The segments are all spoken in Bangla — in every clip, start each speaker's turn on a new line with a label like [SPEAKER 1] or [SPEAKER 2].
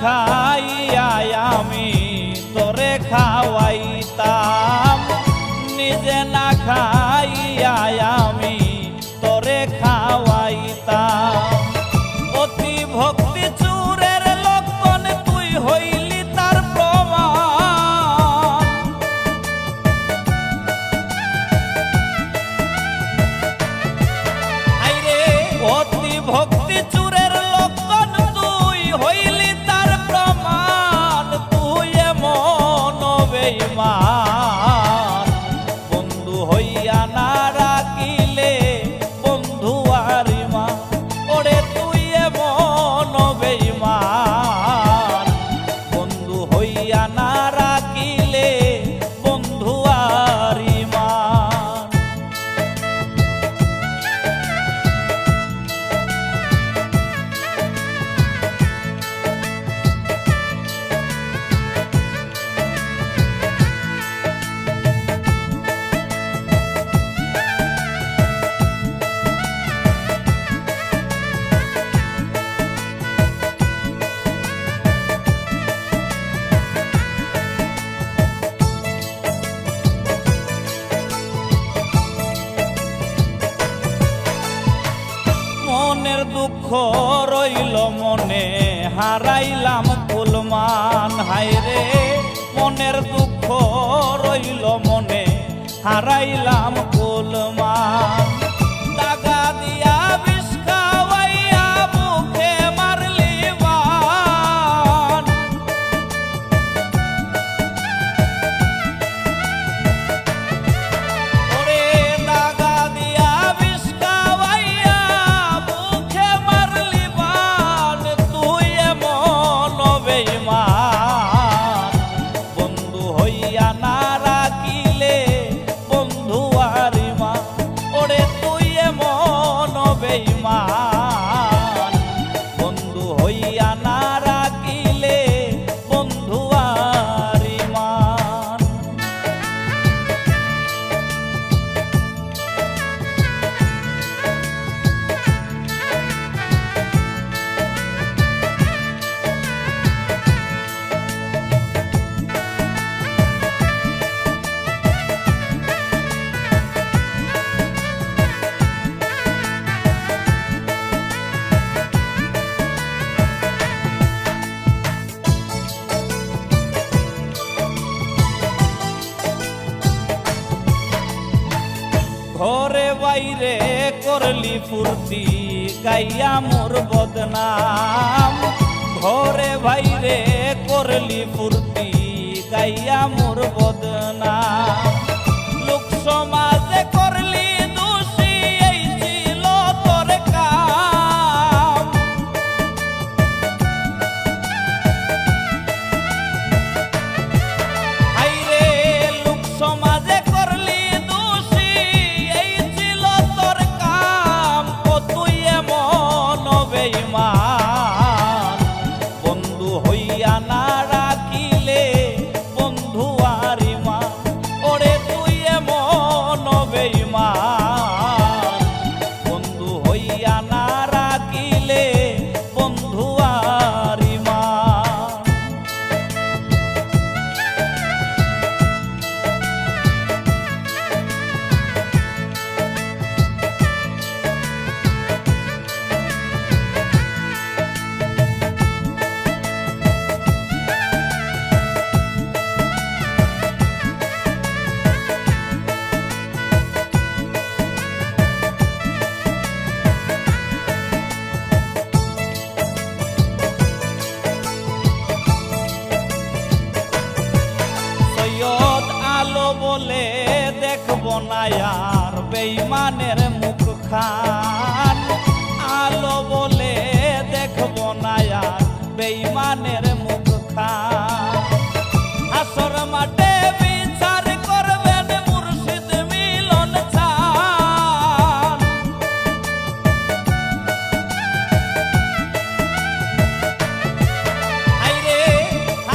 [SPEAKER 1] খাইয়া আমি তোরে খাওয়াইতাম, নিজে না খাইয়া আমি তোরে খাওয়াইতাম। অতি ভক্তি চুরের লক্ষণ তুই হইলি তার প্রমাণ। আইরে অতি ভক্তি চুরের লক্ষণ তুই হইলি তার প্রমাণ। তুই এমন বেঈমান বন্ধু হইয়া না রাখিলে বন্ধু আর ইমান। ওরে তুই এমন বেঈমান বন্ধু হইয়া না রাখিলে বন্ধু আর ইমান। মনের দুঃখ রইল মনে হারাইলাম কুলমান। হায়রে মনের দুঃখ রইল মনে হারাইলাম কুলমান। দাগা দিয়া বিষ খাওয়াইয়া মুখে মারলি বান। ওরে দাগা দিয়া বিষ খাওয়াইয়া মুখে মারলি বান। তুই এমন বেঈমান বন্ধু হইয়া না রাখিলে বন্ধু আর ইমান। ওরে তুই এমন বেঈমান বন্ধু হইয়া না রাখিলে বন্ধু আর ইমান। ঘরে বাইরে করলি ফুর্তি গাইয়া মোর বদনাম। ঘরে বাইরে করলি ফুর্তি গাইয়া মোর বদনাম। লোক সমাজে করলি দোষী এই ছিল তোর কাম। হাইরে লোক সমাজে করলি দোষী এই ছিল তোর কাম। ও তুই এমন বেঈমান বন্ধু হইয়া না রাখিলে বন্ধু আর ইমান। ওরে তুই এমন বেঈমান বন্ধু হইয়া না রাখিলে বন্ধু আর ইমান। সৈয়দ আলো বলে দেখব না আর বেঈমানের মুখ খান। আলো বলে দেখব না আর বেঈমানের মুখ খান। আসর মাঠে বিচার করবেন মুর্শিদ মিলন চান। আইরে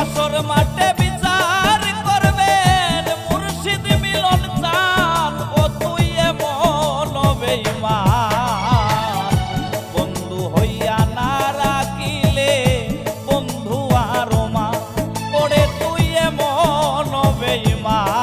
[SPEAKER 1] আসর মাঠে বিচার করবেন মুর্শিদ মিলন চান। ও তুই এমন বেঈমান বন্ধু হইয়া না রাখিলে বন্ধু তোমার